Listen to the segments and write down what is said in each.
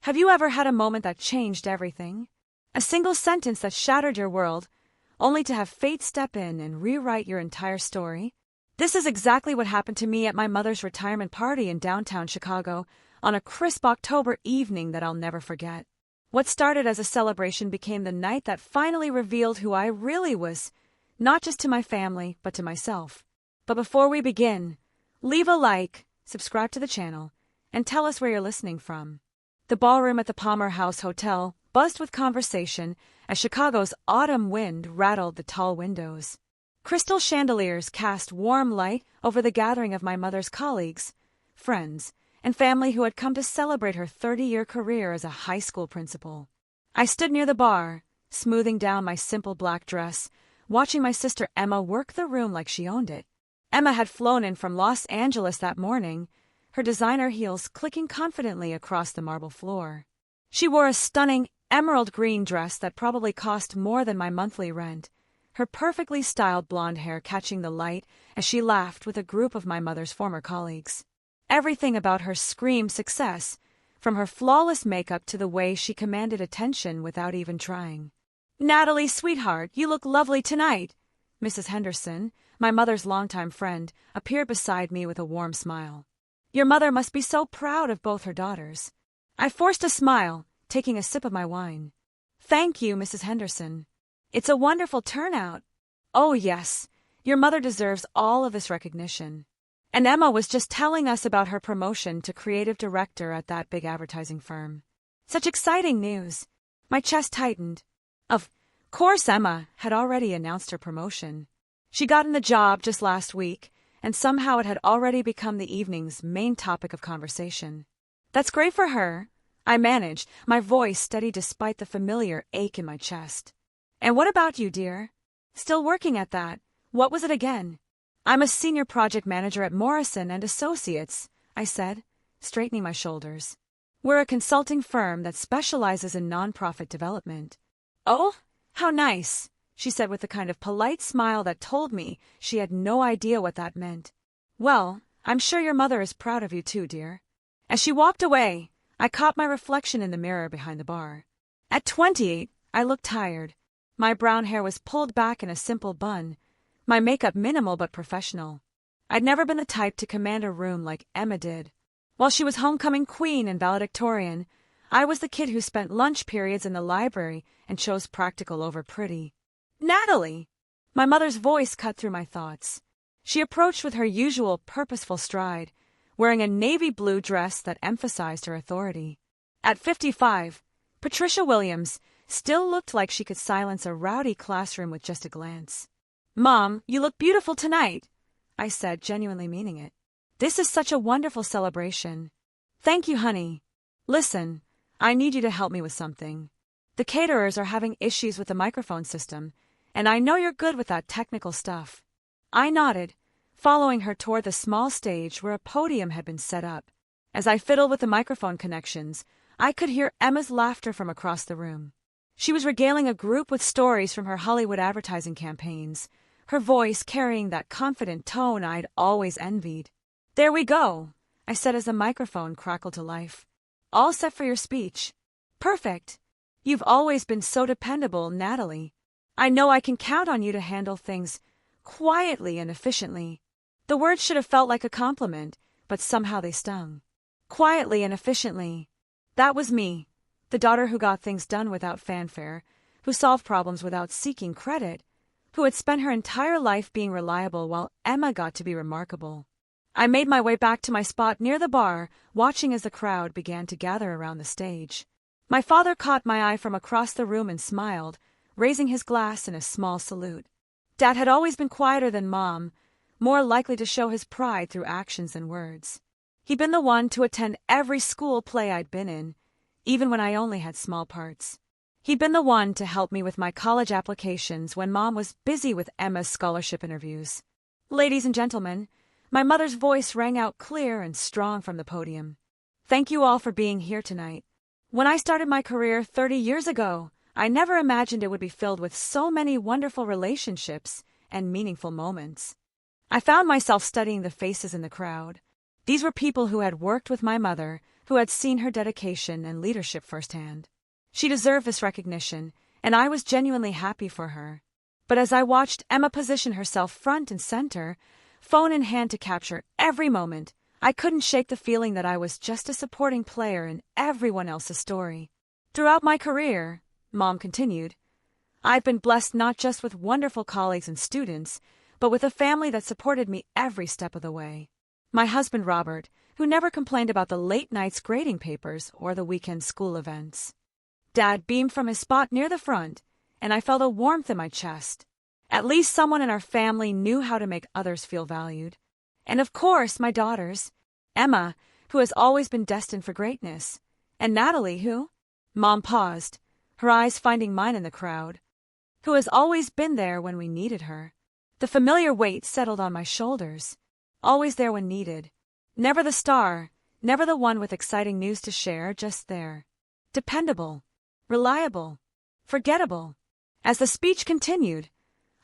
Have you ever had a moment that changed everything? A single sentence that shattered your world, only to have fate step in and rewrite your entire story? This is exactly what happened to me at my mother's retirement party in downtown Chicago on a crisp October evening that I'll never forget. What started as a celebration became the night that finally revealed who I really was, not just to my family, but to myself. But before we begin, leave a like, subscribe to the channel, and tell us where you're listening from. The ballroom at the Palmer House Hotel buzzed with conversation as Chicago's autumn wind rattled the tall windows. Crystal chandeliers cast warm light over the gathering of my mother's colleagues, friends, and family who had come to celebrate her 30-year career as a high school principal. I stood near the bar, smoothing down my simple black dress, watching my sister Emma work the room like she owned it. Emma had flown in from Los Angeles that morning, her designer heels clicking confidently across the marble floor. She wore a stunning emerald green dress that probably cost more than my monthly rent, her perfectly styled blonde hair catching the light as she laughed with a group of my mother's former colleagues. Everything about her screamed success, from her flawless makeup to the way she commanded attention without even trying. "Natalie, sweetheart, you look lovely tonight." Mrs. Henderson, my mother's longtime friend, appeared beside me with a warm smile. "Your mother must be so proud of both her daughters." I forced a smile, taking a sip of my wine. "Thank you, Mrs. Henderson. It's a wonderful turnout." "Oh, yes. Your mother deserves all of this recognition." And Emma was just telling us about her promotion to creative director at that big advertising firm. Such exciting news. My chest tightened. Of course, Emma had already announced her promotion. She got in the job just last week, and somehow it had already become the evening's main topic of conversation. "That's great for her," I managed, my voice steady despite the familiar ache in my chest. "And what about you, dear? Still working at that? What was it again?" "I'm a senior project manager at Morrison and Associates," I said, straightening my shoulders. "We're a consulting firm that specializes in nonprofit development." "Oh, how nice," she said with the kind of polite smile that told me she had no idea what that meant. "Well, I'm sure your mother is proud of you too, dear." As she walked away, I caught my reflection in the mirror behind the bar. At 28, I looked tired. My brown hair was pulled back in a simple bun, my makeup minimal but professional. I'd never been the type to command a room like Emma did. While she was homecoming queen and valedictorian, I was the kid who spent lunch periods in the library and chose practical over pretty. "Natalie!" My mother's voice cut through my thoughts. She approached with her usual purposeful stride, wearing a navy blue dress that emphasized her authority. At 55, Patricia Williams still looked like she could silence a rowdy classroom with just a glance. "Mom, you look beautiful tonight," I said, genuinely meaning it. "This is such a wonderful celebration." "Thank you, honey. Listen, I need you to help me with something. The caterers are having issues with the microphone system, and I know you're good with that technical stuff." I nodded, following her toward the small stage where a podium had been set up. As I fiddled with the microphone connections, I could hear Emma's laughter from across the room. She was regaling a group with stories from her Hollywood advertising campaigns, her voice carrying that confident tone I'd always envied. "There we go," I said as the microphone crackled to life. "All set for your speech." "Perfect. You've always been so dependable, Natalie. I know I can count on you to handle things quietly and efficiently." The words should have felt like a compliment, but somehow they stung. Quietly and efficiently. That was me, the daughter who got things done without fanfare, who solved problems without seeking credit, who had spent her entire life being reliable while Emma got to be remarkable. I made my way back to my spot near the bar, watching as the crowd began to gather around the stage. My father caught my eye from across the room and smiled, raising his glass in a small salute. Dad had always been quieter than Mom, more likely to show his pride through actions than words. He'd been the one to attend every school play I'd been in, even when I only had small parts. He'd been the one to help me with my college applications when Mom was busy with Emma's scholarship interviews. "Ladies and gentlemen," my mother's voice rang out clear and strong from the podium. "Thank you all for being here tonight. When I started my career 30 years ago, I never imagined it would be filled with so many wonderful relationships and meaningful moments." I found myself studying the faces in the crowd. These were people who had worked with my mother, who had seen her dedication and leadership firsthand. She deserved this recognition, and I was genuinely happy for her. But as I watched Emma position herself front and center, phone in hand to capture every moment, I couldn't shake the feeling that I was just a supporting player in everyone else's story. Throughout my career, Mom continued, I've been blessed not just with wonderful colleagues and students, but with a family that supported me every step of the way. My husband Robert, who never complained about the late nights grading papers or the weekend school events. Dad beamed from his spot near the front, and I felt a warmth in my chest. At least someone in our family knew how to make others feel valued. And of course, my daughters, Emma, who has always been destined for greatness, and Natalie, who, Mom paused, her eyes finding mine in the crowd, who has always been there when we needed her. The familiar weight settled on my shoulders, always there when needed. Never the star, never the one with exciting news to share, just there. Dependable, reliable, forgettable. As the speech continued,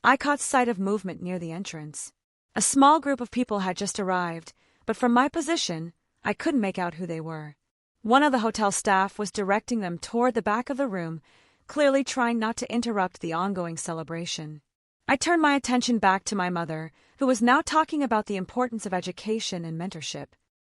I caught sight of movement near the entrance. A small group of people had just arrived, but from my position, I couldn't make out who they were. One of the hotel staff was directing them toward the back of the room, clearly trying not to interrupt the ongoing celebration. I turned my attention back to my mother, who was now talking about the importance of education and mentorship.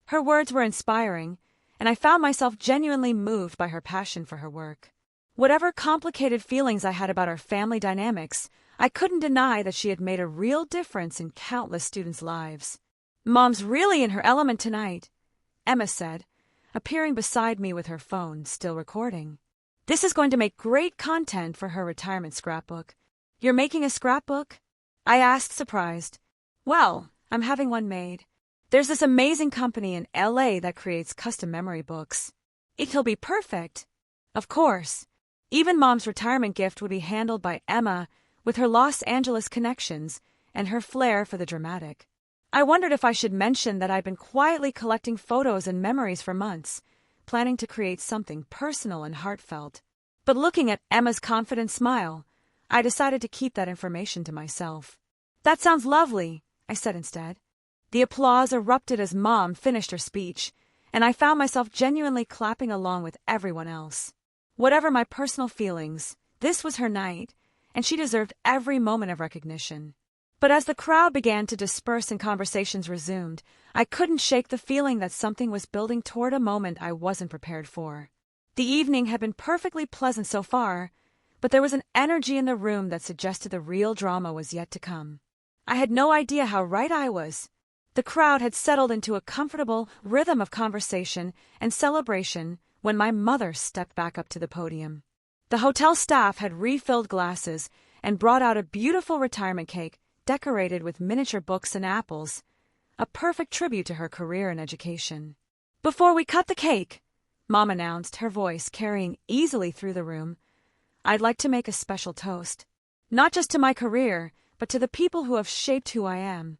Her words were inspiring, and I found myself genuinely moved by her passion for her work. Whatever complicated feelings I had about our family dynamics, I couldn't deny that she had made a real difference in countless students' lives. Mom's really in her element tonight, Emma said, appearing beside me with her phone still recording. This is going to make great content for her retirement scrapbook. You're making a scrapbook? I asked, surprised. Well, I'm having one made. There's this amazing company in LA that creates custom memory books. It'll be perfect. Of course. Even Mom's retirement gift would be handled by Emma, with her Los Angeles connections and her flair for the dramatic. I wondered if I should mention that I'd been quietly collecting photos and memories for months, planning to create something personal and heartfelt. But looking at Emma's confident smile, I decided to keep that information to myself. That sounds lovely, I said instead. The applause erupted as Mom finished her speech, and I found myself genuinely clapping along with everyone else. Whatever my personal feelings, this was her night, and she deserved every moment of recognition. But as the crowd began to disperse and conversations resumed, I couldn't shake the feeling that something was building toward a moment I wasn't prepared for. The evening had been perfectly pleasant so far, but there was an energy in the room that suggested the real drama was yet to come. I had no idea how right I was. The crowd had settled into a comfortable rhythm of conversation and celebration when my mother stepped back up to the podium. The hotel staff had refilled glasses and brought out a beautiful retirement cake decorated with miniature books and apples, a perfect tribute to her career and education. Before we cut the cake, Mom announced, her voice carrying easily through the room, I'd like to make a special toast, not just to my career, but to the people who have shaped who I am.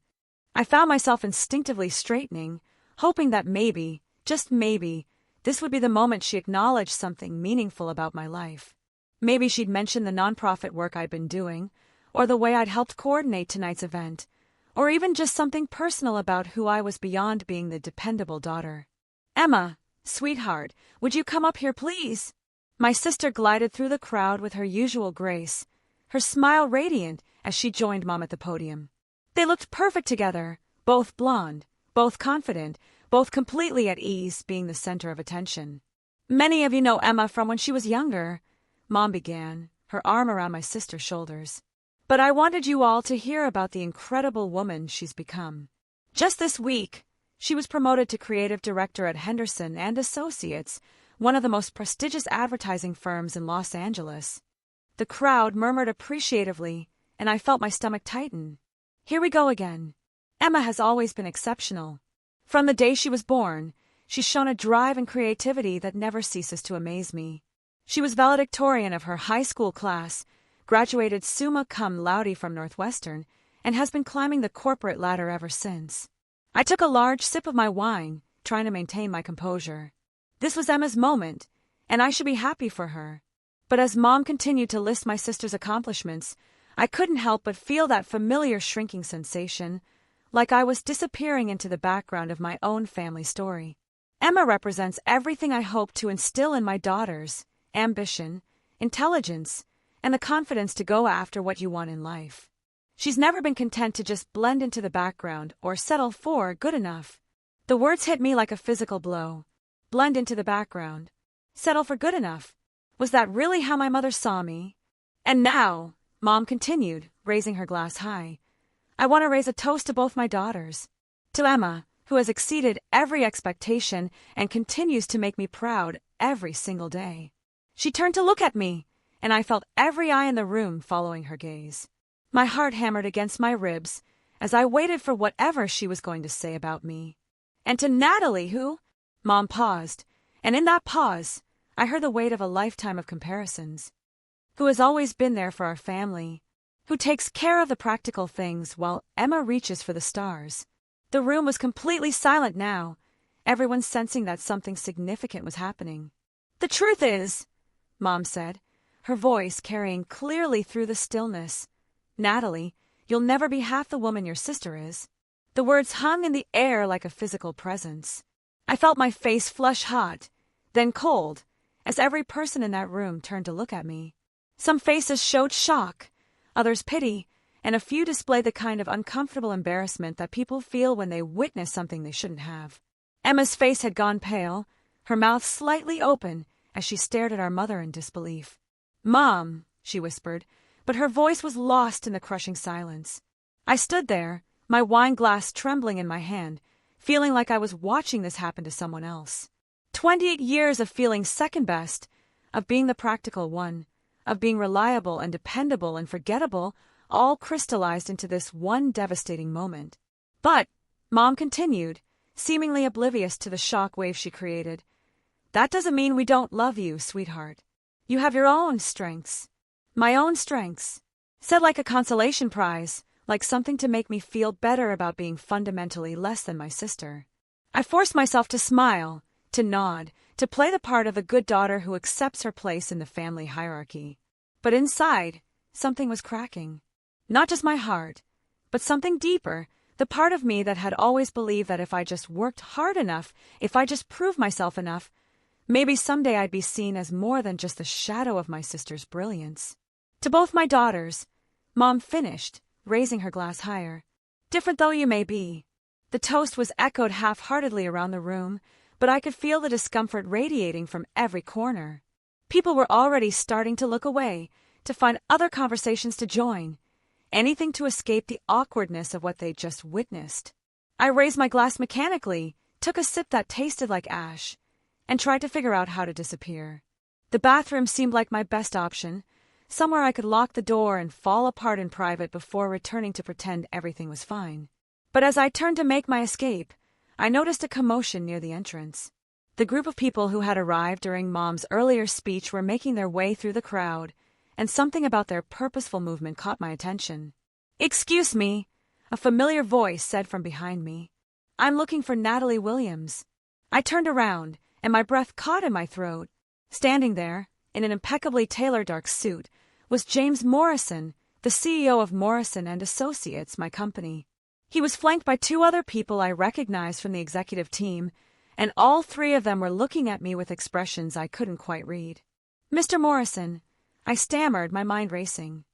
I found myself instinctively straightening, hoping that maybe, just maybe, this would be the moment she acknowledged something meaningful about my life. Maybe she'd mention the nonprofit work I'd been doing, or the way I'd helped coordinate tonight's event, or even just something personal about who I was beyond being the dependable daughter. Emma, sweetheart, would you come up here, please? My sister glided through the crowd with her usual grace, her smile radiant as she joined Mom at the podium. They looked perfect together, both blonde, both confident, both completely at ease being the center of attention. Many of you know Emma from when she was younger, Mom began, her arm around my sister's shoulders. But I wanted you all to hear about the incredible woman she's become. Just this week, she was promoted to creative director at Henderson and Associates, one of the most prestigious advertising firms in Los Angeles. The crowd murmured appreciatively, and I felt my stomach tighten. Here we go again. Emma has always been exceptional. From the day she was born, she's shown a drive and creativity that never ceases to amaze me. She was valedictorian of her high school class, graduated summa cum laude from Northwestern, and has been climbing the corporate ladder ever since. I took a large sip of my wine, trying to maintain my composure. This was Emma's moment, and I should be happy for her. But as Mom continued to list my sister's accomplishments, I couldn't help but feel that familiar shrinking sensation, like I was disappearing into the background of my own family story. Emma represents everything I hope to instill in my daughters: ambition, intelligence, and the confidence to go after what you want in life. She's never been content to just blend into the background or settle for good enough. The words hit me like a physical blow. Blend into the background. Settle for good enough. Was that really how my mother saw me? And now, Mom continued, raising her glass high, I want to raise a toast to both my daughters. To Emma, who has exceeded every expectation and continues to make me proud every single day. She turned to look at me, and I felt every eye in the room following her gaze. My heart hammered against my ribs as I waited for whatever she was going to say about me. And to Natalie, who... Mom paused, and in that pause, I heard the weight of a lifetime of comparisons. Who has always been there for our family, who takes care of the practical things while Emma reaches for the stars. The room was completely silent now, everyone sensing that something significant was happening. The truth is, Mom said, her voice carrying clearly through the stillness, Natalie, you'll never be half the woman your sister is. The words hung in the air like a physical presence. I felt my face flush hot, then cold, as every person in that room turned to look at me. Some faces showed shock, others pity, and a few displayed the kind of uncomfortable embarrassment that people feel when they witness something they shouldn't have. Emma's face had gone pale, her mouth slightly open as she stared at our mother in disbelief. Mom, she whispered, but her voice was lost in the crushing silence. I stood there, my wine glass trembling in my hand, feeling like I was watching this happen to someone else. 28 years of feeling second best, of being the practical one, of being reliable and dependable and forgettable, all crystallized into this one devastating moment. But, Mom continued, seemingly oblivious to the shock wave she created, that doesn't mean we don't love you, sweetheart. You have your own strengths. My own strengths. Said like a consolation prize, like something to make me feel better about being fundamentally less than my sister. I forced myself to smile, to nod, to play the part of the good daughter who accepts her place in the family hierarchy. But inside, something was cracking. Not just my heart, but something deeper, the part of me that had always believed that if I just worked hard enough, if I just proved myself enough, maybe someday I'd be seen as more than just the shadow of my sister's brilliance. To both my daughters, Mom finished, raising her glass higher. Different though you may be. The toast was echoed half-heartedly around the room, but I could feel the discomfort radiating from every corner. People were already starting to look away, to find other conversations to join, anything to escape the awkwardness of what they'd just witnessed. I raised my glass mechanically, took a sip that tasted like ash, and tried to figure out how to disappear. The bathroom seemed like my best option, somewhere I could lock the door and fall apart in private before returning to pretend everything was fine. But as I turned to make my escape, I noticed a commotion near the entrance. The group of people who had arrived during Mom's earlier speech were making their way through the crowd, and something about their purposeful movement caught my attention. "Excuse me," a familiar voice said from behind me. "I'm looking for Natalie Williams." I turned around, and my breath caught in my throat. Standing there, in an impeccably tailored dark suit, was James Morrison, the CEO of Morrison and Associates, my company. He was flanked by two other people I recognized from the executive team, and all three of them were looking at me with expressions I couldn't quite read. "Mr. Morrison," I stammered, my mind racing.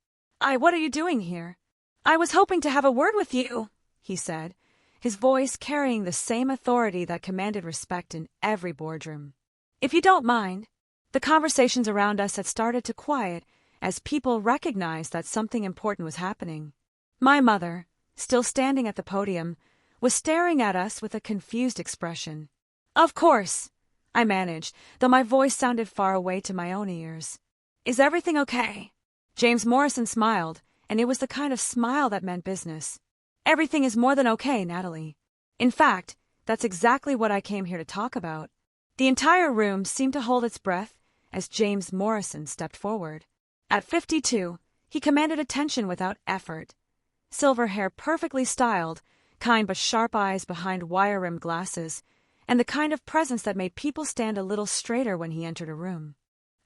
What are you doing here?" "I was hoping to have a word with you," he said, his voice carrying the same authority that commanded respect in every boardroom. "If you don't mind." The conversations around us had started to quiet as people recognized that something important was happening. My mother, still standing at the podium, was staring at us with a confused expression. "Of course," I managed, though my voice sounded far away to my own ears. "Is everything okay?" James Morrison smiled, and it was the kind of smile that meant business. "Everything is more than okay, Natalie. In fact, that's exactly what I came here to talk about." The entire room seemed to hold its breath as James Morrison stepped forward. At 52, he commanded attention without effort. Silver hair perfectly styled, kind but sharp eyes behind wire-rimmed glasses, and the kind of presence that made people stand a little straighter when he entered a room.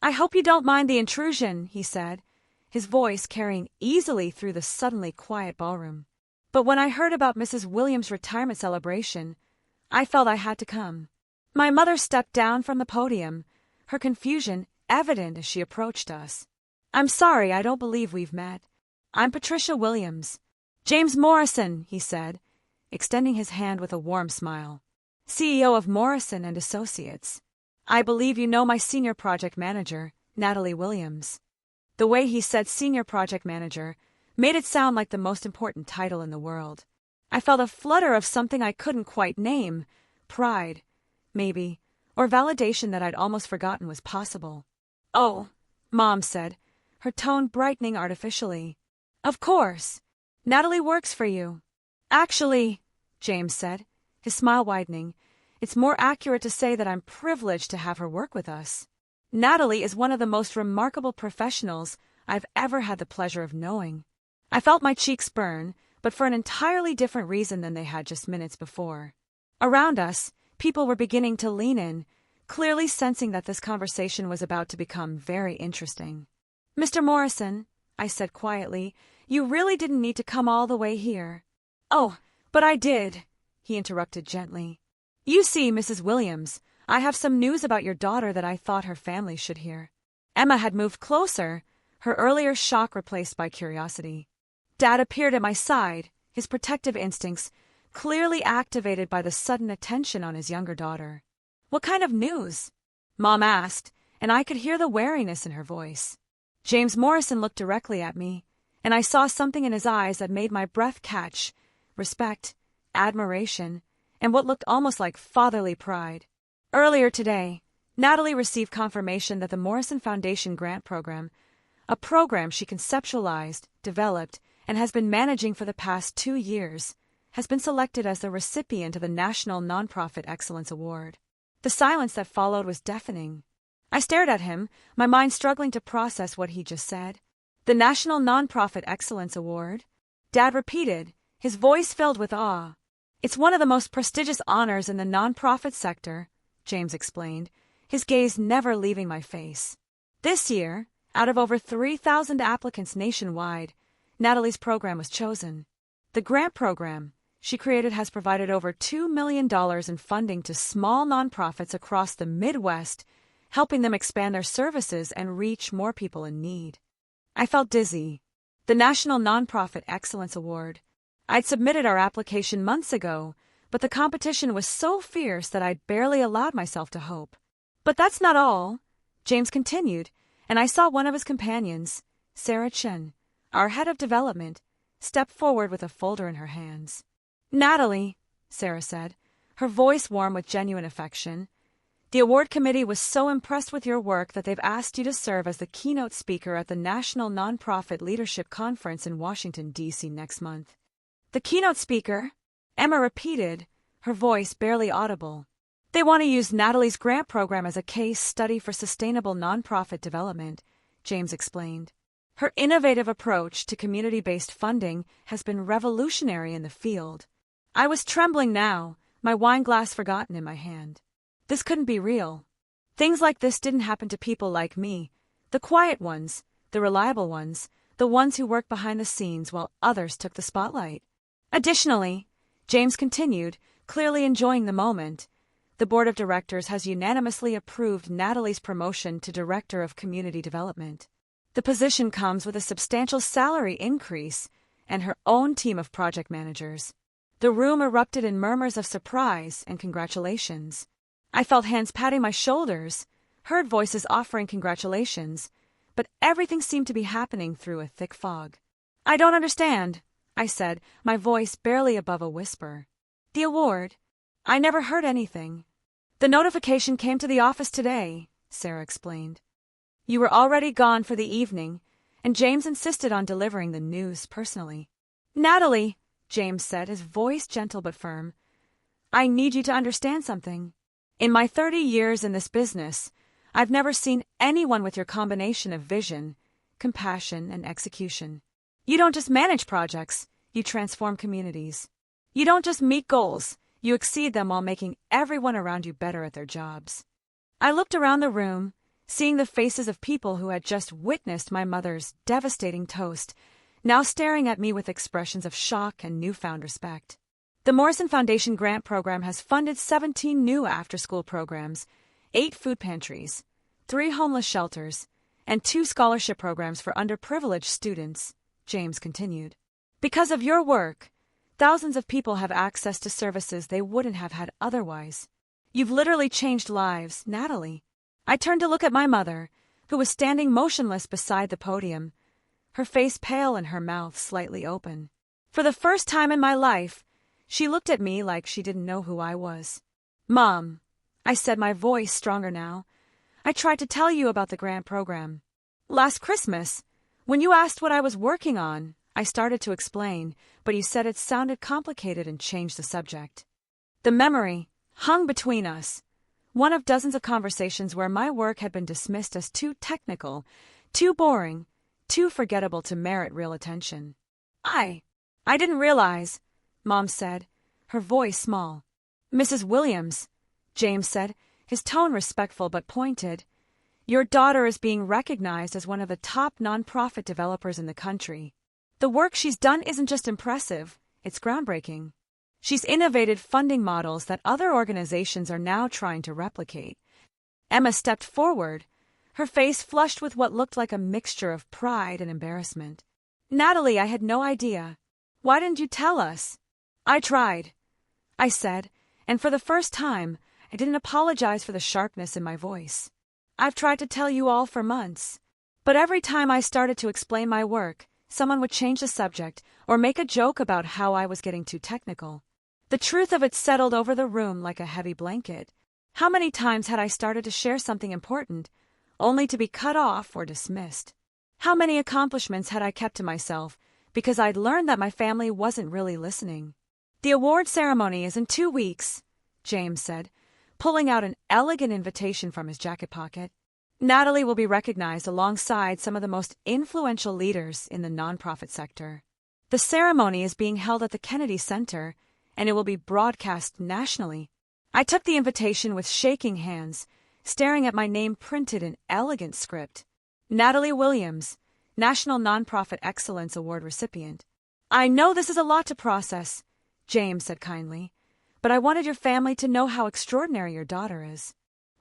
"I hope you don't mind the intrusion," he said, his voice carrying easily through the suddenly quiet ballroom. "But when I heard about Mrs. Williams' retirement celebration, I felt I had to come." My mother stepped down from the podium, her confusion evident as she approached us. I'm sorry, I don't believe we've met. I'm Patricia Williams. James Morrison, he said, extending his hand with a warm smile. CEO of Morrison and Associates. I believe you know my senior project manager, Natalie Williams. The way he said senior project manager made it sound like the most important title in the world. I felt a flutter of something I couldn't quite name, pride, maybe, or validation that I'd almost forgotten was possible. Oh, Mom said, her tone brightening artificially. Of course. Natalie works for you. Actually, James said, his smile widening, it's more accurate to say that I'm privileged to have her work with us. Natalie is one of the most remarkable professionals I've ever had the pleasure of knowing. I felt my cheeks burn, but for an entirely different reason than they had just minutes before. Around us, people were beginning to lean in, clearly sensing that this conversation was about to become very interesting. Mr. Morrison, I said quietly, you really didn't need to come all the way here. Oh, but I did, he interrupted gently. You see, Mrs. Williams, I have some news about your daughter that I thought her family should hear. Emma had moved closer, her earlier shock replaced by curiosity. Dad appeared at my side, his protective instincts clearly activated by the sudden attention on his younger daughter. What kind of news? Mom asked, and I could hear the wariness in her voice. James Morrison looked directly at me, and I saw something in his eyes that made my breath catch, respect, admiration, and what looked almost like fatherly pride. Earlier today, Natalie received confirmation that the Morrison Foundation Grant Program, a program she conceptualized, developed, and has been managing for the past 2 years, has been selected as the recipient of the National Nonprofit Excellence Award. The silence that followed was deafening. I stared at him, my mind struggling to process what he just said. The National Nonprofit Excellence Award? Dad repeated, his voice filled with awe. It's one of the most prestigious honors in the nonprofit sector, James explained, his gaze never leaving my face. This year, out of over 3,000 applicants nationwide, Natalie's program was chosen. The grant program she created has provided over $2 million in funding to small nonprofits across the Midwest, helping them expand their services and reach more people in need. I felt dizzy. The National Nonprofit Excellence Award. I'd submitted our application months ago, but the competition was so fierce that I'd barely allowed myself to hope. But that's not all, James continued, and I saw one of his companions, Sarah Chen, our head of development, step forward with a folder in her hands. Natalie, Sarah said, her voice warm with genuine affection, the award committee was so impressed with your work that they've asked you to serve as the keynote speaker at the National Nonprofit Leadership Conference in Washington, D.C. next month. The keynote speaker? Emma repeated, her voice barely audible. They want to use Natalie's grant program as a case study for sustainable nonprofit development, James explained. Her innovative approach to community-based funding has been revolutionary in the field. I was trembling now, my wine glass forgotten in my hand. This couldn't be real. Things like this didn't happen to people like me, the quiet ones, the reliable ones, the ones who worked behind the scenes while others took the spotlight. Additionally, James continued, clearly enjoying the moment, the board of directors has unanimously approved Natalie's promotion to Director of Community Development. The position comes with a substantial salary increase and her own team of project managers. The room erupted in murmurs of surprise and congratulations. I felt hands patting my shoulders, heard voices offering congratulations, but everything seemed to be happening through a thick fog. I don't understand, I said, my voice barely above a whisper. The award? I never heard anything. The notification came to the office today, Sarah explained. You were already gone for the evening, and James insisted on delivering the news personally. Natalie, James said, his voice gentle but firm, I need you to understand something. In my 30 years in this business, I've never seen anyone with your combination of vision, compassion, and execution. You don't just manage projects, you transform communities. You don't just meet goals, you exceed them while making everyone around you better at their jobs. I looked around the room, seeing the faces of people who had just witnessed my mother's devastating toast, now staring at me with expressions of shock and newfound respect. The Morrison Foundation grant program has funded 17 new after-school programs, 8 food pantries, 3 homeless shelters, and 2 scholarship programs for underprivileged students, James continued. Because of your work, thousands of people have access to services they wouldn't have had otherwise. You've literally changed lives, Natalie. I turned to look at my mother, who was standing motionless beside the podium, her face pale and her mouth slightly open. For the first time in my life, she looked at me like she didn't know who I was. Mom, I said, my voice stronger now, I tried to tell you about the grant program. Last Christmas, when you asked what I was working on, I started to explain, but you said it sounded complicated and changed the subject. The memory hung between us, one of dozens of conversations where my work had been dismissed as too technical, too boring, too forgettable to merit real attention. I didn't realize, Mom said, her voice small. Mrs. Williams, James said, his tone respectful but pointed. Your daughter is being recognized as one of the top nonprofit developers in the country. The work she's done isn't just impressive, it's groundbreaking. She's innovated funding models that other organizations are now trying to replicate. Emma stepped forward, her face flushed with what looked like a mixture of pride and embarrassment. Natalie, I had no idea. Why didn't you tell us? I tried, I said, and for the first time, I didn't apologize for the sharpness in my voice. I've tried to tell you all for months, but every time I started to explain my work, someone would change the subject or make a joke about how I was getting too technical. The truth of it settled over the room like a heavy blanket. How many times had I started to share something important, only to be cut off or dismissed? How many accomplishments had I kept to myself because I'd learned that my family wasn't really listening? The award ceremony is in 2 weeks, James said, pulling out an elegant invitation from his jacket pocket. Natalie will be recognized alongside some of the most influential leaders in the nonprofit sector. The ceremony is being held at the Kennedy Center, and it will be broadcast nationally. I took the invitation with shaking hands, staring at my name printed in elegant script. Natalie Williams, National Nonprofit Excellence Award recipient. I know this is a lot to process, James said kindly, but I wanted your family to know how extraordinary your daughter is.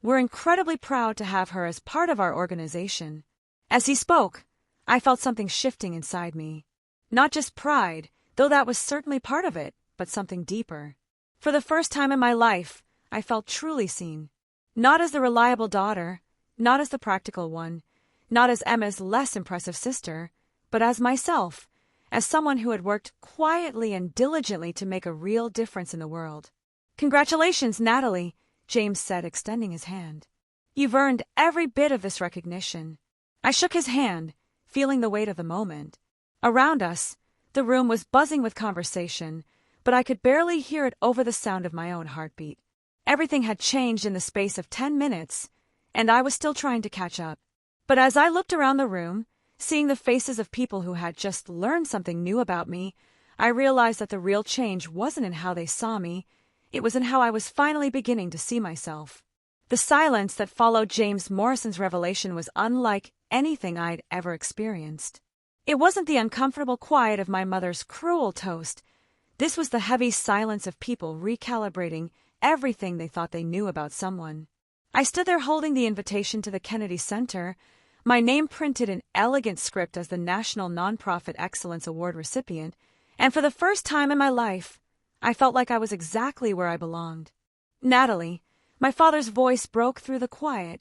We're incredibly proud to have her as part of our organization. As he spoke, I felt something shifting inside me. Not just pride, though that was certainly part of it, but something deeper. For the first time in my life, I felt truly seen. Not as the reliable daughter, not as the practical one, not as Emma's less impressive sister, but as myself, as someone who had worked quietly and diligently to make a real difference in the world. Congratulations, Natalie, James said, extending his hand. You've earned every bit of this recognition. I shook his hand, feeling the weight of the moment. Around us, the room was buzzing with conversation, but I could barely hear it over the sound of my own heartbeat. Everything had changed in the space of 10 minutes, and I was still trying to catch up. But as I looked around the room, seeing the faces of people who had just learned something new about me, I realized that the real change wasn't in how they saw me, it was in how I was finally beginning to see myself. The silence that followed James Morrison's revelation was unlike anything I'd ever experienced. It wasn't the uncomfortable quiet of my mother's cruel toast. This was the heavy silence of people recalibrating everything they thought they knew about someone. I stood there holding the invitation to the Kennedy Center, my name printed in elegant script as the National Nonprofit Excellence Award recipient, and for the first time in my life, I felt like I was exactly where I belonged. Natalie, my father's voice broke through the quiet,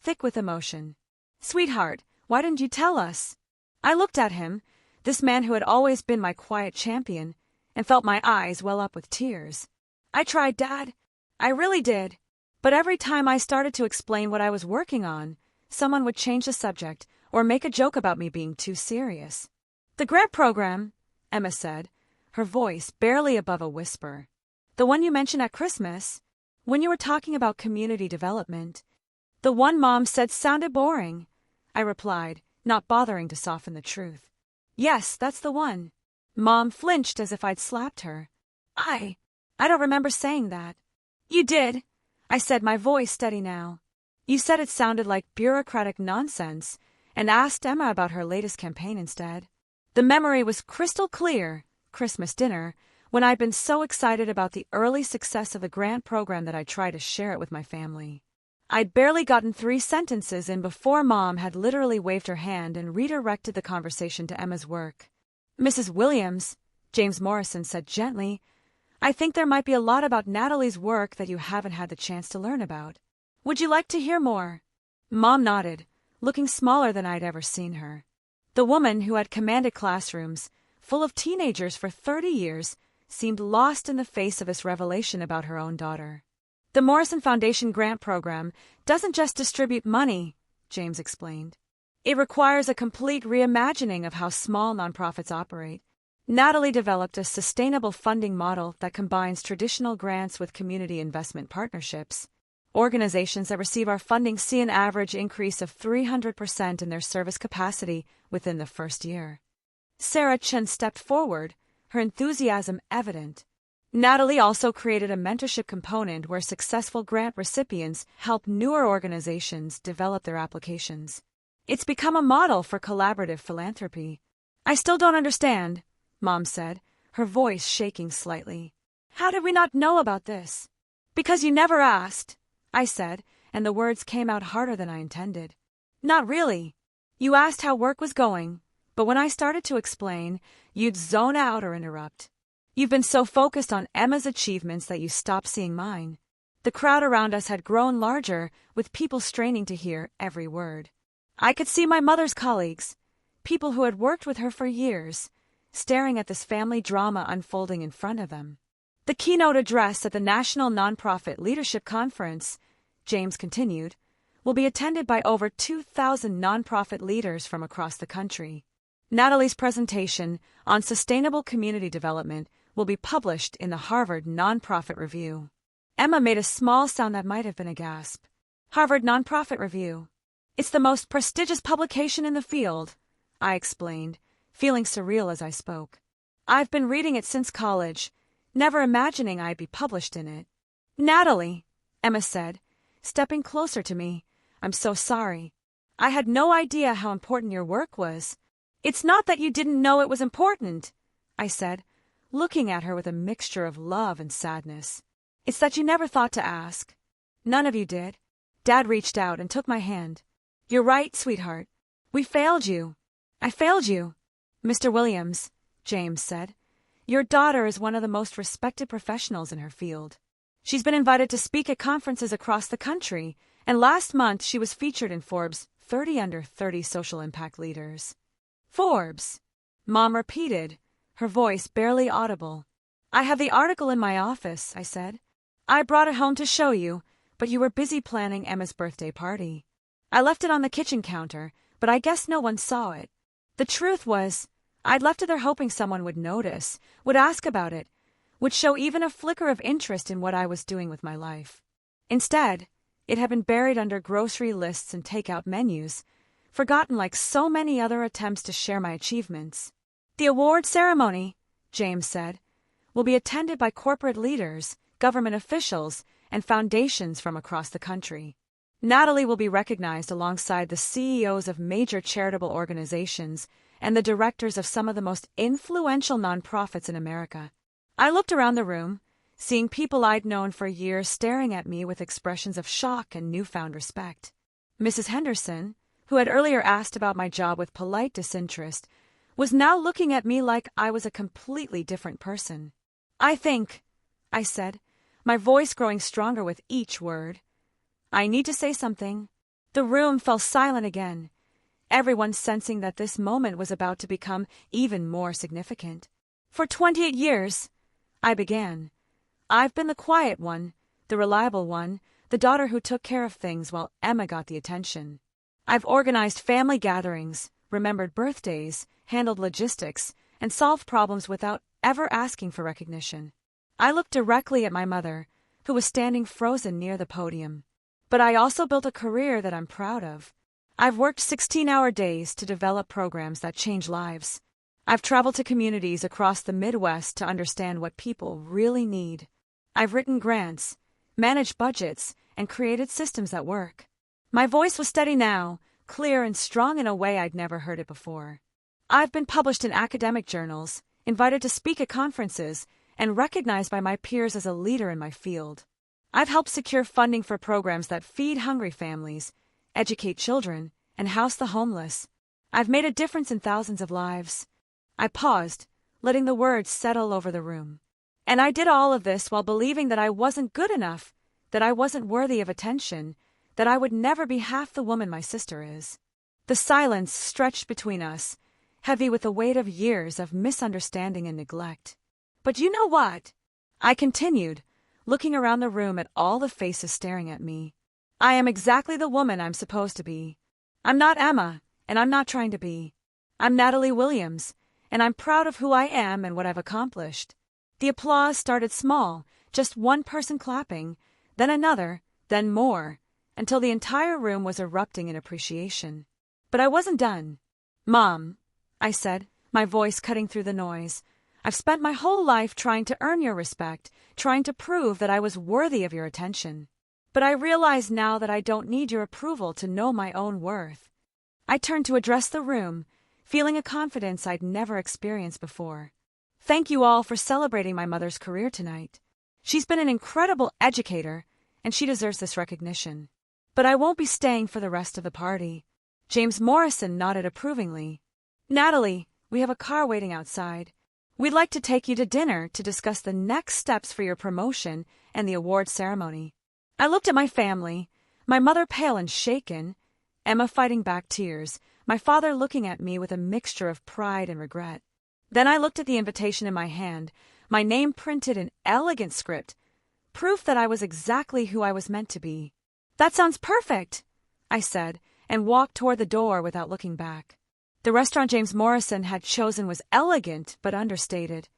thick with emotion. Sweetheart, why didn't you tell us? I looked at him, this man who had always been my quiet champion, and felt my eyes well up with tears. I tried, Dad. I really did. But every time I started to explain what I was working on, someone would change the subject or make a joke about me being too serious. The grant program, Emma said, her voice barely above a whisper. The one you mentioned at Christmas, when you were talking about community development. The one Mom said sounded boring, I replied, not bothering to soften the truth. Yes, that's the one. Mom flinched as if I'd slapped her. I don't remember saying that. You did, I said, my voice steady now. You said it sounded like bureaucratic nonsense and asked Emma about her latest campaign instead. The memory was crystal clear. Christmas dinner, when I'd been so excited about the early success of the grant program that I tried to share it with my family. I'd barely gotten 3 sentences in before Mom had literally waved her hand and redirected the conversation to Emma's work. "Mrs. Williams," James Morrison said gently, "I think there might be a lot about Natalie's work that you haven't had the chance to learn about. Would you like to hear more?" Mom nodded, looking smaller than I'd ever seen her. The woman who had commanded classrooms, full of teenagers for 30 years, seemed lost in the face of this revelation about her own daughter. "The Morrison Foundation grant program doesn't just distribute money," James explained. "It requires a complete reimagining of how small nonprofits operate. Natalie developed a sustainable funding model that combines traditional grants with community investment partnerships. Organizations that receive our funding see an average increase of 300% in their service capacity within the first year." Sarah Chen stepped forward, her enthusiasm evident. Natalie also created a mentorship component where successful grant recipients help newer organizations develop their applications. It's become a model for collaborative philanthropy. "I still don't understand," Mom said, her voice shaking slightly. "How did we not know about this?" "Because you never asked," I said, and the words came out harder than I intended. "Not really. You asked how work was going, but when I started to explain, you'd zone out or interrupt. You've been so focused on Emma's achievements that you stopped seeing mine." The crowd around us had grown larger, with people straining to hear every word. I could see my mother's colleagues, people who had worked with her for years, staring at this family drama unfolding in front of them. "The keynote address at the National Nonprofit Leadership Conference," James continued, "will be attended by over 2,000 nonprofit leaders from across the country. Natalie's presentation on sustainable community development will be published in the Harvard Nonprofit Review." Emma made a small sound that might have been a gasp. "Harvard Nonprofit Review. It's the most prestigious publication in the field," I explained, feeling surreal as I spoke. "I've been reading it since college, never imagining I'd be published in it." "Natalie," Emma said, stepping closer to me, "I'm so sorry. I had no idea how important your work was." "It's not that you didn't know it was important," I said, looking at her with a mixture of love and sadness. "It's that you never thought to ask. None of you did." Dad reached out and took my hand. "You're right, sweetheart. We failed you. I failed you." "Mr. Williams," James said, "your daughter is one of the most respected professionals in her field. She's been invited to speak at conferences across the country, and last month she was featured in Forbes' 30 Under 30 Social Impact Leaders." "Forbes," Mom repeated, her voice barely audible. "I have the article in my office," I said. "I brought it home to show you, but you were busy planning Emma's birthday party. I left it on the kitchen counter, but I guess no one saw it. The truth was, I'd left it there hoping someone would notice, would ask about it, would show even a flicker of interest in what I was doing with my life. Instead, it had been buried under grocery lists and takeout menus, forgotten like so many other attempts to share my achievements." "The award ceremony," James said, "will be attended by corporate leaders, government officials, and foundations from across the country. Natalie will be recognized alongside the CEOs of major charitable organizations and the directors of some of the most influential nonprofits in America." I looked around the room, seeing people I'd known for years staring at me with expressions of shock and newfound respect. Mrs. Henderson, who had earlier asked about my job with polite disinterest, was now looking at me like I was a completely different person. "I think," I said, my voice growing stronger with each word, "I need to say something." The room fell silent again, everyone sensing that this moment was about to become even more significant. "For 28 years," I began, "I've been the quiet one, the reliable one, the daughter who took care of things while Emma got the attention. I've organized family gatherings, remembered birthdays, handled logistics, and solved problems without ever asking for recognition." I looked directly at my mother, who was standing frozen near the podium. "But I also built a career that I'm proud of. I've worked 16-hour days to develop programs that change lives. I've traveled to communities across the Midwest to understand what people really need. I've written grants, managed budgets, and created systems that work." My voice was steady now, clear and strong in a way I'd never heard it before. "I've been published in academic journals, invited to speak at conferences, and recognized by my peers as a leader in my field. I've helped secure funding for programs that feed hungry families, educate children, and house the homeless. I've made a difference in thousands of lives. I paused, letting the words settle over the room. And I did all of this while believing that I wasn't good enough, that I wasn't worthy of attention, that I would never be half the woman my sister is. The silence stretched between us, heavy with the weight of years of misunderstanding and neglect. But you know what? I continued, looking around the room at all the faces staring at me. I am exactly the woman I'm supposed to be. I'm not Emma, and I'm not trying to be. I'm Natalie Williams, and I'm proud of who I am and what I've accomplished. The applause started small, just one person clapping, then another, then more, until the entire room was erupting in appreciation. But I wasn't done. Mom, I said, my voice cutting through the noise, I've spent my whole life trying to earn your respect, trying to prove that I was worthy of your attention. But I realize now that I don't need your approval to know my own worth. I turned to address the room, feeling a confidence I'd never experienced before. Thank you all for celebrating my mother's career tonight. She's been an incredible educator, and she deserves this recognition. But I won't be staying for the rest of the party. James Morrison nodded approvingly. Natalie, we have a car waiting outside. We'd like to take you to dinner to discuss the next steps for your promotion and the award ceremony. I looked at my family, my mother pale and shaken, Emma fighting back tears, my father looking at me with a mixture of pride and regret. Then I looked at the invitation in my hand, my name printed in elegant script, proof that I was exactly who I was meant to be. That sounds perfect, I said, and walked toward the door without looking back. The restaurant James Morrison had chosen was elegant but understated.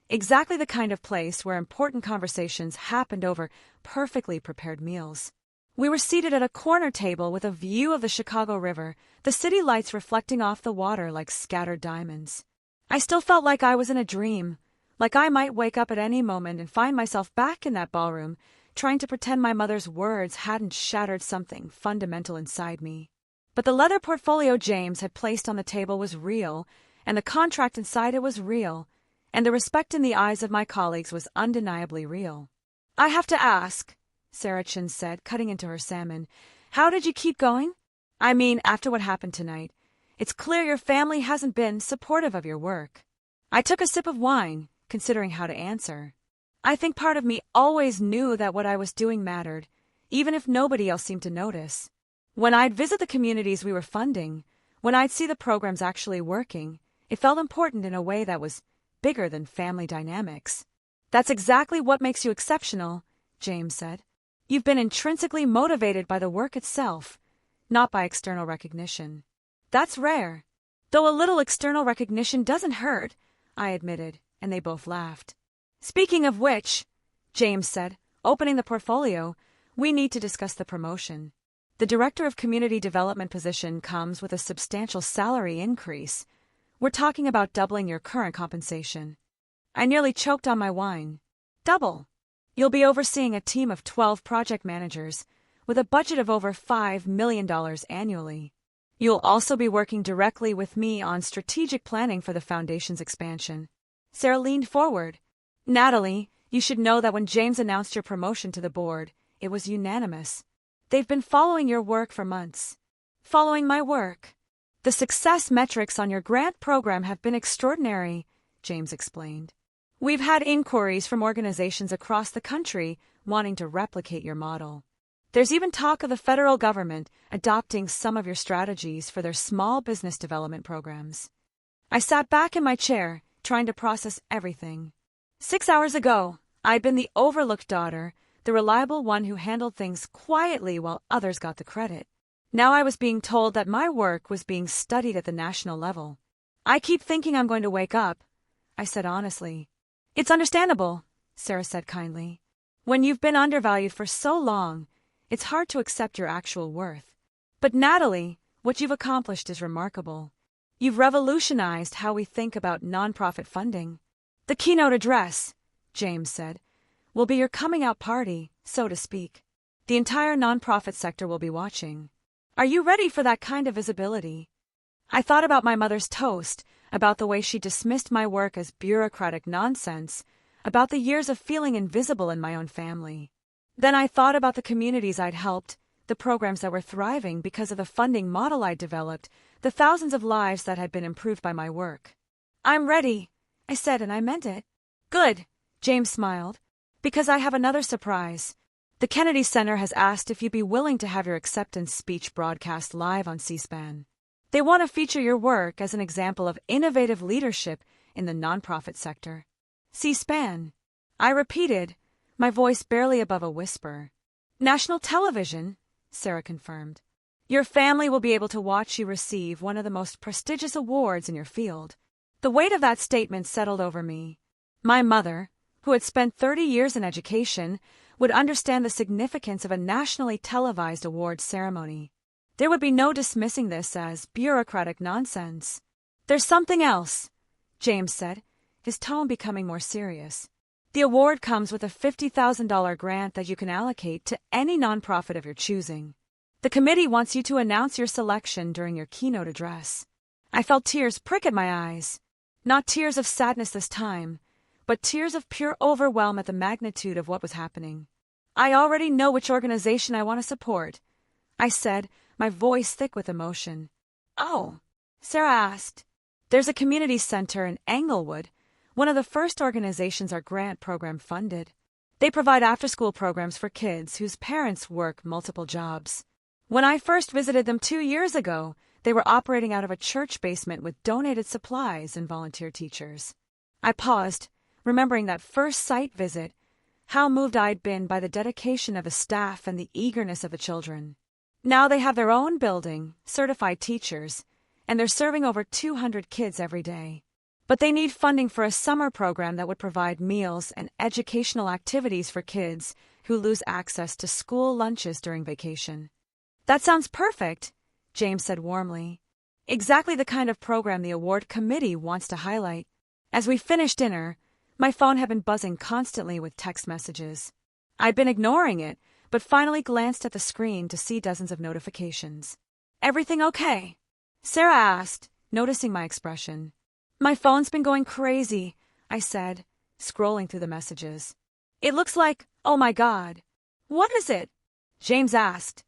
Exactly the kind of place where important conversations happened over perfectly prepared meals. We were seated at a corner table with a view of the Chicago River, the city lights reflecting off the water like scattered diamonds. I still felt like I was in a dream, like I might wake up at any moment and find myself back in that ballroom, trying to pretend my mother's words hadn't shattered something fundamental inside me. But the leather portfolio James had placed on the table was real, and the contract inside it was real, and the respect in the eyes of my colleagues was undeniably real. I have to ask, Sarah Chin said, cutting into her salmon, how did you keep going? I mean, after what happened tonight, it's clear your family hasn't been supportive of your work. I took a sip of wine, considering how to answer. I think part of me always knew that what I was doing mattered, even if nobody else seemed to notice. When I'd visit the communities we were funding, when I'd see the programs actually working, it felt important in a way that was bigger than family dynamics. That's exactly what makes you exceptional, James said. You've been intrinsically motivated by the work itself, not by external recognition. That's rare. Though a little external recognition doesn't hurt, I admitted, and they both laughed. Speaking of which, James said, opening the portfolio, we need to discuss the promotion. The Director of Community Development position comes with a substantial salary increase. We're talking about doubling your current compensation. I nearly choked on my wine. Double. You'll be overseeing a team of 12 project managers with a budget of over $5 million annually. You'll also be working directly with me on strategic planning for the Foundation's expansion. Sarah leaned forward. Natalie, you should know that when James announced your promotion to the board, it was unanimous. They've been following your work for months. Following my work. The success metrics on your grant program have been extraordinary, James explained. We've had inquiries from organizations across the country wanting to replicate your model. There's even talk of the federal government adopting some of your strategies for their small business development programs. I sat back in my chair, trying to process everything. 6 hours ago, I'd been the overlooked daughter, the reliable one who handled things quietly while others got the credit. Now I was being told that my work was being studied at the national level. I keep thinking I'm going to wake up, I said honestly. It's understandable, Sarah said kindly. When you've been undervalued for so long, it's hard to accept your actual worth. But Natalie, what you've accomplished is remarkable. You've revolutionized how we think about nonprofit funding. The keynote address, James said, will be your coming out party, so to speak. The entire nonprofit sector will be watching. Are you ready for that kind of visibility? I thought about my mother's toast, about the way she dismissed my work as bureaucratic nonsense, about the years of feeling invisible in my own family. Then I thought about the communities I'd helped, the programs that were thriving because of the funding model I'd developed, the thousands of lives that had been improved by my work. "I'm ready," I said, and I meant it. "Good," James smiled, "because I have another surprise. The Kennedy Center has asked if you'd be willing to have your acceptance speech broadcast live on C-SPAN. They want to feature your work as an example of innovative leadership in the nonprofit sector." C-SPAN, I repeated, my voice barely above a whisper. "National television," Sarah confirmed. "Your family will be able to watch you receive one of the most prestigious awards in your field." The weight of that statement settled over me. My mother, who had spent 30 years in education, would understand the significance of a nationally televised awards ceremony. There would be no dismissing this as bureaucratic nonsense. "There's something else," James said, his tone becoming more serious. "The award comes with a $50,000 grant that you can allocate to any nonprofit of your choosing. The committee wants you to announce your selection during your keynote address." I felt tears prick at my eyes. Not tears of sadness this time, but tears of pure overwhelm at the magnitude of what was happening. "I already know which organization I want to support," I said, my voice thick with emotion. "Oh," Sarah asked. "There's a community center in Englewood, one of the first organizations our grant program funded. They provide after-school programs for kids whose parents work multiple jobs. When I first visited them 2 years ago, they were operating out of a church basement with donated supplies and volunteer teachers." I paused, remembering that first site visit, how moved I'd been by the dedication of the staff and the eagerness of the children. Now they have their own building, certified teachers, and they're serving over 200 kids every day. But they need funding for a summer program that would provide meals and educational activities for kids who lose access to school lunches during vacation. "That sounds perfect," James said warmly. "Exactly the kind of program the award committee wants to highlight." As we finished dinner, my phone had been buzzing constantly with text messages. I'd been ignoring it, but finally glanced at the screen to see dozens of notifications. "Everything okay?" Sarah asked, noticing my expression. "My phone's been going crazy," I said, scrolling through the messages. "It looks like, oh my God." "What is it?" James asked.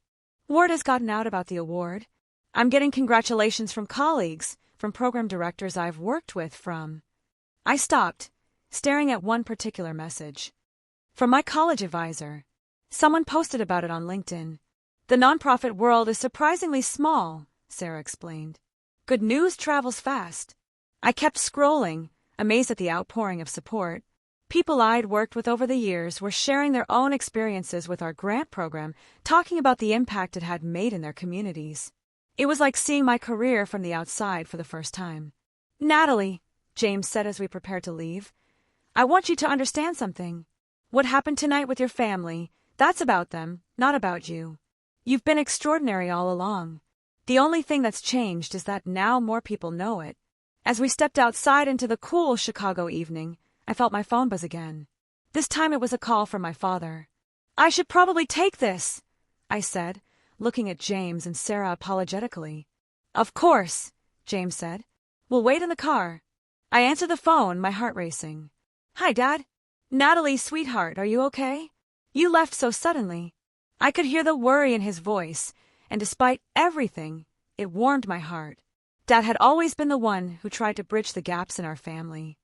"Word has gotten out about the award. I'm getting congratulations from colleagues, from program directors I've worked with, from—" I stopped, staring at one particular message. "From my college advisor. Someone posted about it on LinkedIn. The nonprofit world is surprisingly small," Sarah explained. "Good news travels fast." I kept scrolling, amazed at the outpouring of support. People I'd worked with over the years were sharing their own experiences with our grant program, talking about the impact it had made in their communities. It was like seeing my career from the outside for the first time. "Natalie," James said as we prepared to leave, "I want you to understand something. What happened tonight with your family, that's about them, not about you. You've been extraordinary all along. The only thing that's changed is that now more people know it." As we stepped outside into the cool Chicago evening, I felt my phone buzz again. This time it was a call from my father. "I should probably take this," I said, looking at James and Sarah apologetically. "Of course," James said. "We'll wait in the car." I answered the phone, my heart racing. "Hi, Dad." "Natalie, sweetheart, are you okay? You left so suddenly." I could hear the worry in his voice, and despite everything, it warmed my heart. Dad had always been the one who tried to bridge the gaps in our family.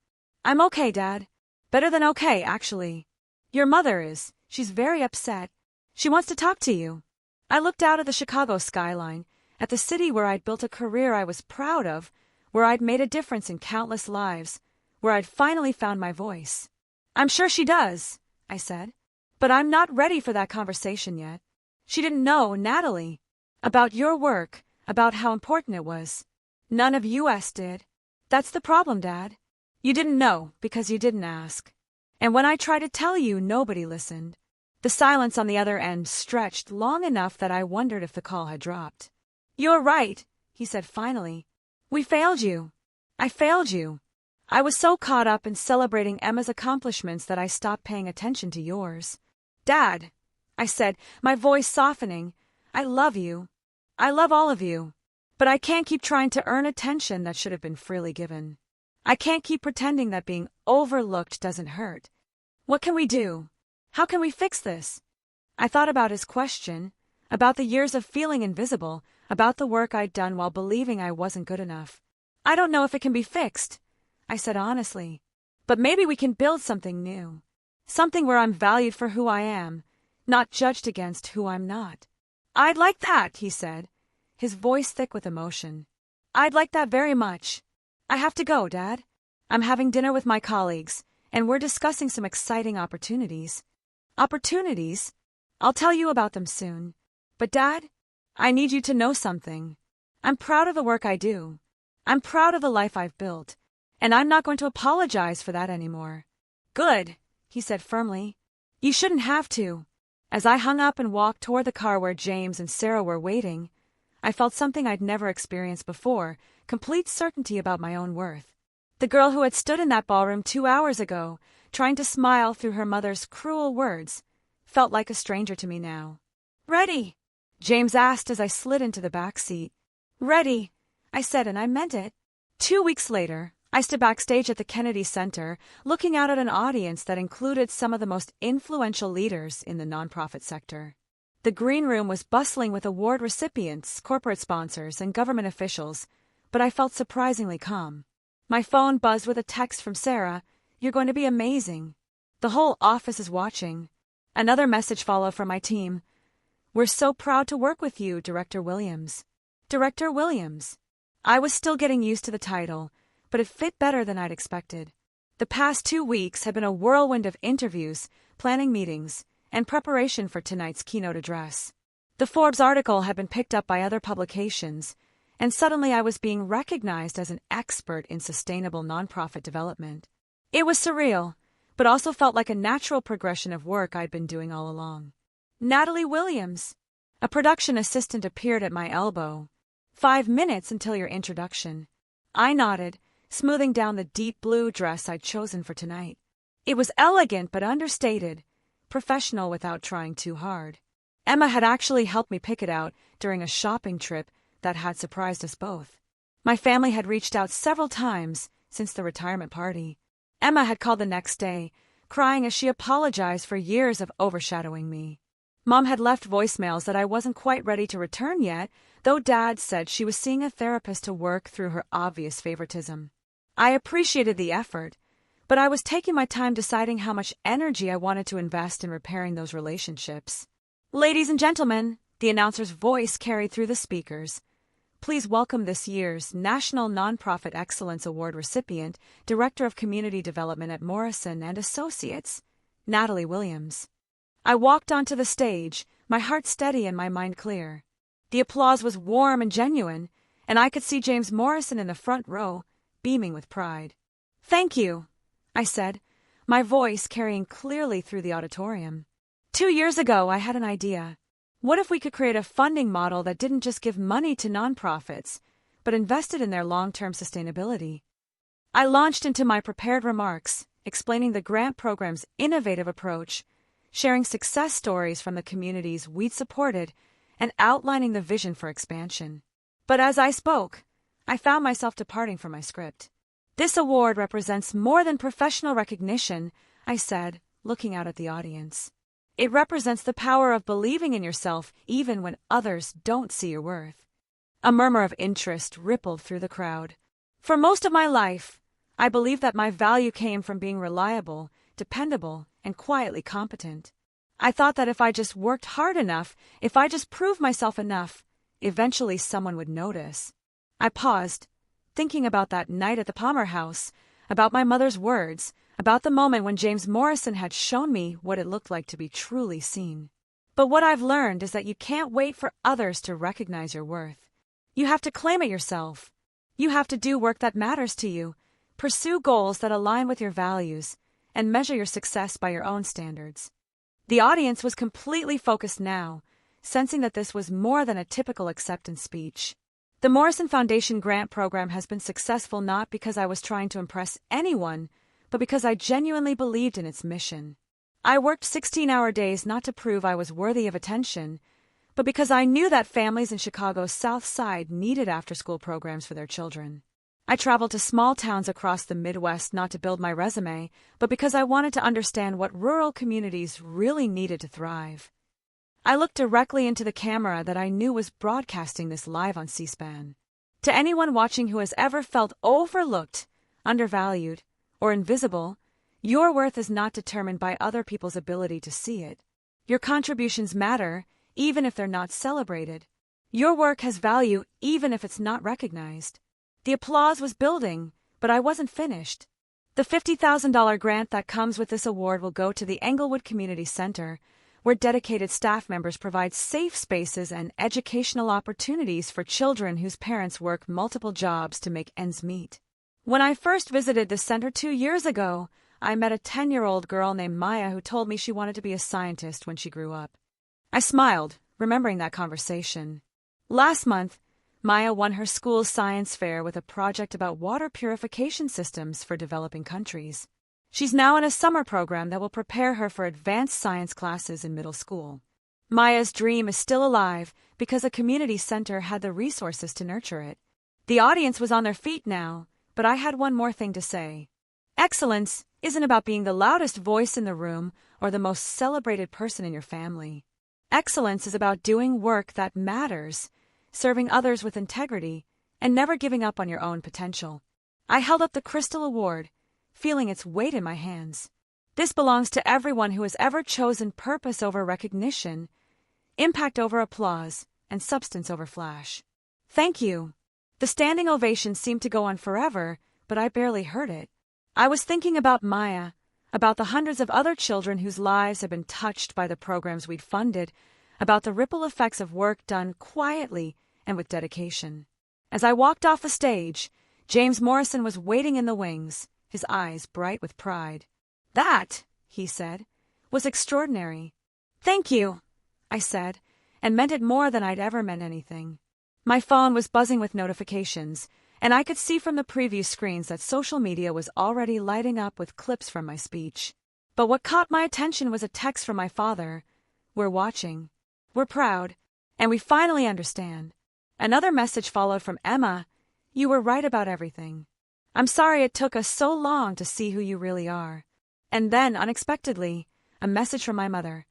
"I'm okay, Dad. Better than okay, actually. Your mother is. She's very upset. She wants to talk to you." I looked out at the Chicago skyline, at the city where I'd built a career I was proud of, where I'd made a difference in countless lives, where I'd finally found my voice. "I'm sure she does," I said. "But I'm not ready for that conversation yet. She didn't know, Natalie, about your work, about how important it was. None of us did. That's the problem, Dad. You didn't know because you didn't ask. And when I tried to tell you, nobody listened." The silence on the other end stretched long enough that I wondered if the call had dropped. "You're right," he said finally. "We failed you. I failed you. I was so caught up in celebrating Emma's accomplishments that I stopped paying attention to yours." "Dad," I said, my voice softening, "I love you. I love all of you. But I can't keep trying to earn attention that should have been freely given. I can't keep pretending that being overlooked doesn't hurt. What can we do? How can we fix this? I thought about his question, about the years of feeling invisible, about the work I'd done while believing I wasn't good enough. I don't know if it can be fixed, I said honestly. But maybe we can build something new. Something where I'm valued for who I am, not judged against who I'm not. I'd like that, he said, his voice thick with emotion. I'd like that very much. I have to go, Dad. I'm having dinner with my colleagues, and we're discussing some exciting opportunities. Opportunities? I'll tell you about them soon. But Dad, I need you to know something. I'm proud of the work I do. I'm proud of the life I've built, and I'm not going to apologize for that anymore. Good, he said firmly. You shouldn't have to. As I hung up and walked toward the car where James and Sarah were waiting, I felt something I'd never experienced before, complete certainty about my own worth. The girl who had stood in that ballroom 2 hours ago, trying to smile through her mother's cruel words, felt like a stranger to me now. Ready? James asked as I slid into the back seat. Ready, I said, and I meant it. 2 weeks later, I stood backstage at the Kennedy Center, looking out at an audience that included some of the most influential leaders in the nonprofit sector. The green room was bustling with award recipients, corporate sponsors, and government officials, but I felt surprisingly calm. My phone buzzed with a text from Sarah. You're going to be amazing. The whole office is watching. Another message followed from my team. We're so proud to work with you, Director Williams. Director Williams. I was still getting used to the title, but it fit better than I'd expected. The past 2 weeks had been a whirlwind of interviews, planning meetings, and preparation for tonight's keynote address. The Forbes article had been picked up by other publications, and suddenly I was being recognized as an expert in sustainable nonprofit development. It was surreal, but also felt like a natural progression of work I'd been doing all along. Natalie Williams. A production assistant appeared at my elbow. 5 minutes until your introduction. I nodded, smoothing down the deep blue dress I'd chosen for tonight. It was elegant but understated, professional without trying too hard. Emma had actually helped me pick it out during a shopping trip that had surprised us both. My family had reached out several times since the retirement party. Emma had called the next day, crying as she apologized for years of overshadowing me. Mom had left voicemails that I wasn't quite ready to return yet, though Dad said she was seeing a therapist to work through her obvious favoritism. I appreciated the effort, but I was taking my time deciding how much energy I wanted to invest in repairing those relationships. Ladies and gentlemen, the announcer's voice carried through the speakers. Please welcome this year's National Nonprofit Excellence Award recipient, Director of Community Development at Morrison and Associates, Natalie Williams. I walked onto the stage, my heart steady and my mind clear. The applause was warm and genuine, and I could see James Morrison in the front row, beaming with pride. Thank you, I said, my voice carrying clearly through the auditorium. 2 years ago, I had an idea. What if we could create a funding model that didn't just give money to nonprofits, but invested in their long-term sustainability? I launched into my prepared remarks, explaining the grant program's innovative approach, sharing success stories from the communities we'd supported, and outlining the vision for expansion. But as I spoke, I found myself departing from my script. This award represents more than professional recognition, I said, looking out at the audience. It represents the power of believing in yourself even when others don't see your worth. A murmur of interest rippled through the crowd. For most of my life, I believed that my value came from being reliable, dependable, and quietly competent. I thought that if I just worked hard enough, if I just proved myself enough, eventually someone would notice. I paused, thinking about that night at the Palmer House, about my mother's words, about the moment when James Morrison had shown me what it looked like to be truly seen. But what I've learned is that you can't wait for others to recognize your worth. You have to claim it yourself. You have to do work that matters to you, pursue goals that align with your values, and measure your success by your own standards. The audience was completely focused now, sensing that this was more than a typical acceptance speech. The Morrison Foundation grant program has been successful not because I was trying to impress anyone, but because I genuinely believed in its mission. I worked 16-hour days not to prove I was worthy of attention, but because I knew that families in Chicago's South Side needed after-school programs for their children. I traveled to small towns across the Midwest not to build my resume, but because I wanted to understand what rural communities really needed to thrive. I looked directly into the camera that I knew was broadcasting this live on C-SPAN. To anyone watching who has ever felt overlooked, undervalued, or invisible, your worth is not determined by other people's ability to see it. Your contributions matter, even if they're not celebrated. Your work has value, even if it's not recognized. The applause was building, but I wasn't finished. The $50,000 grant that comes with this award will go to the Englewood Community Center, where dedicated staff members provide safe spaces and educational opportunities for children whose parents work multiple jobs to make ends meet. When I first visited the center 2 years ago, I met a 10-year-old girl named Maya who told me she wanted to be a scientist when she grew up. I smiled, remembering that conversation. Last month, Maya won her school's science fair with a project about water purification systems for developing countries. She's now in a summer program that will prepare her for advanced science classes in middle school. Maya's dream is still alive because a community center had the resources to nurture it. The audience was on their feet now, but I had one more thing to say. Excellence isn't about being the loudest voice in the room or the most celebrated person in your family. Excellence is about doing work that matters, serving others with integrity, and never giving up on your own potential. I held up the Crystal Award, feeling its weight in my hands. This belongs to everyone who has ever chosen purpose over recognition, impact over applause, and substance over flash. Thank you. The standing ovation seemed to go on forever, but I barely heard it. I was thinking about Maya, about the hundreds of other children whose lives have been touched by the programs we'd funded, about the ripple effects of work done quietly and with dedication. As I walked off the stage, James Morrison was waiting in the wings, his eyes bright with pride. That, he said, was extraordinary. Thank you, I said, and meant it more than I'd ever meant anything. My phone was buzzing with notifications, and I could see from the preview screens that social media was already lighting up with clips from my speech. But what caught my attention was a text from my father. We're watching. We're proud. And we finally understand. Another message followed from Emma. You were right about everything. I'm sorry it took us so long to see who you really are. And then, unexpectedly, a message from my mother.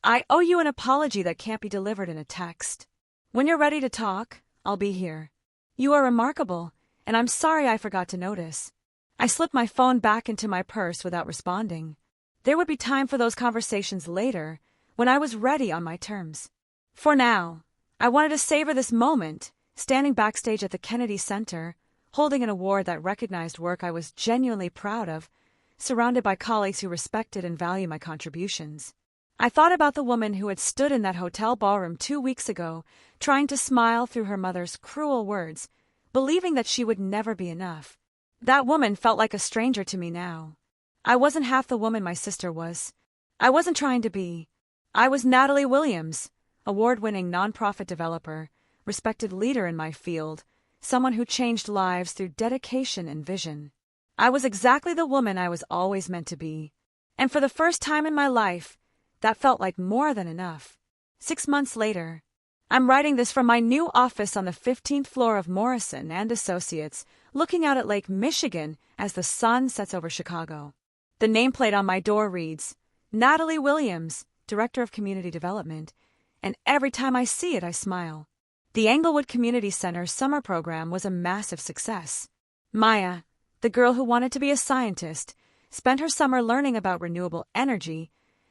I owe you an apology that can't be delivered in a text. When you're ready to talk, I'll be here. You are remarkable, and I'm sorry I forgot to notice. I slipped my phone back into my purse without responding. There would be time for those conversations later, when I was ready on my terms. For now, I wanted to savor this moment, standing backstage at the Kennedy Center, holding an award that recognized work I was genuinely proud of, surrounded by colleagues who respected and valued my contributions. I thought about the woman who had stood in that hotel ballroom 2 weeks ago, trying to smile through her mother's cruel words, believing that she would never be enough. That woman felt like a stranger to me now. I wasn't half the woman my sister was. I wasn't trying to be. I was Natalie Williams, award-winning nonprofit developer, respected leader in my field, someone who changed lives through dedication and vision. I was exactly the woman I was always meant to be. And for the first time in my life, that felt like more than enough. 6 months later, I'm writing this from my new office on the 15th floor of Morrison and Associates, looking out at Lake Michigan as the sun sets over Chicago. The nameplate on my door reads, Natalie Williams, Director of Community Development, and every time I see it, I smile. The Englewood Community Center summer program was a massive success. Maya, the girl who wanted to be a scientist, spent her summer learning about renewable energy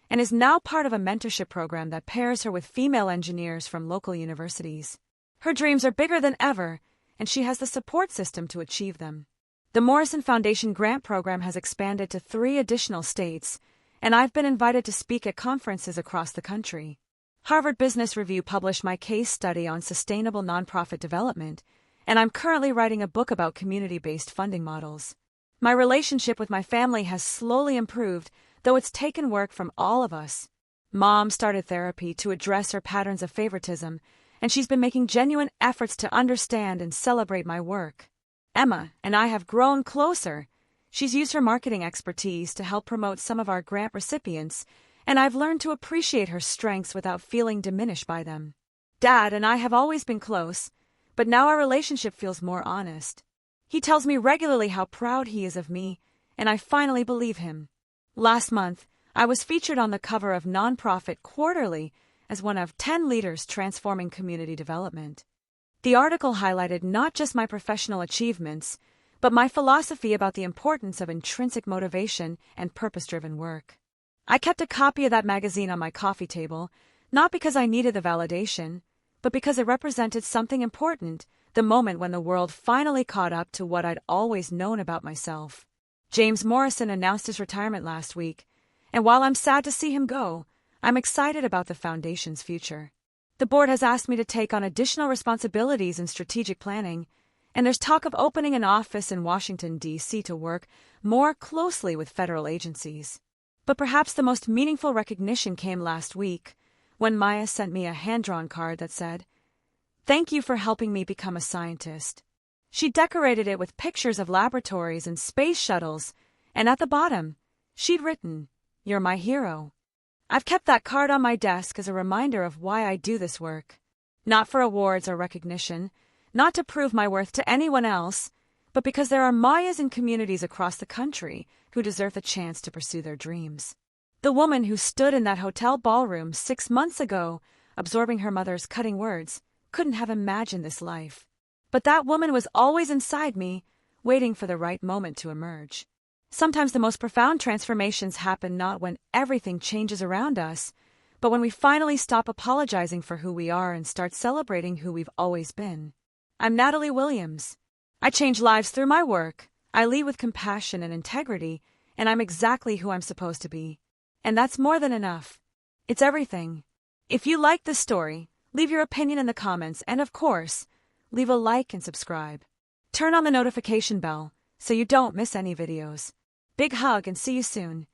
and is now part of a mentorship program that pairs her with female engineers from local universities. Her dreams are bigger than ever, and she has the support system to achieve them. The Morrison Foundation grant program has expanded to 3 additional states, and I've been invited to speak at conferences across the country. Harvard Business Review published my case study on sustainable nonprofit development, and I'm currently writing a book about community-based funding models. My relationship with my family has slowly improved, though it's taken work from all of us. Mom started therapy to address her patterns of favoritism, and she's been making genuine efforts to understand and celebrate my work. Emma and I have grown closer. She's used her marketing expertise to help promote some of our grant recipients, and I've learned to appreciate her strengths without feeling diminished by them. Dad and I have always been close, but now our relationship feels more honest. He tells me regularly how proud he is of me, and I finally believe him. Last month, I was featured on the cover of Nonprofit Quarterly as one of 10 leaders transforming community development. The article highlighted not just my professional achievements, but my philosophy about the importance of intrinsic motivation and purpose-driven work. I kept a copy of that magazine on my coffee table, not because I needed the validation, but because it represented something important, the moment when the world finally caught up to what I'd always known about myself. James Morrison announced his retirement last week, and while I'm sad to see him go, I'm excited about the Foundation's future. The board has asked me to take on additional responsibilities in strategic planning, and there's talk of opening an office in Washington, D.C. to work more closely with federal agencies. But perhaps the most meaningful recognition came last week, when Maya sent me a hand-drawn card that said, "Thank you for helping me become a scientist." She decorated it with pictures of laboratories and space shuttles, and at the bottom, she'd written, "You're my hero." I've kept that card on my desk as a reminder of why I do this work. Not for awards or recognition, not to prove my worth to anyone else, but because there are Mayas in communities across the country who deserve the chance to pursue their dreams. The woman who stood in that hotel ballroom 6 months ago, absorbing her mother's cutting words, couldn't have imagined this life. But that woman was always inside me, waiting for the right moment to emerge. Sometimes the most profound transformations happen not when everything changes around us, but when we finally stop apologizing for who we are and start celebrating who we've always been. I'm Natalie Williams. I change lives through my work, I lead with compassion and integrity, and I'm exactly who I'm supposed to be. And that's more than enough. It's everything. If you like this story, leave your opinion in the comments and, of course, leave a like and subscribe. Turn on the notification bell so you don't miss any videos. Big hug and see you soon.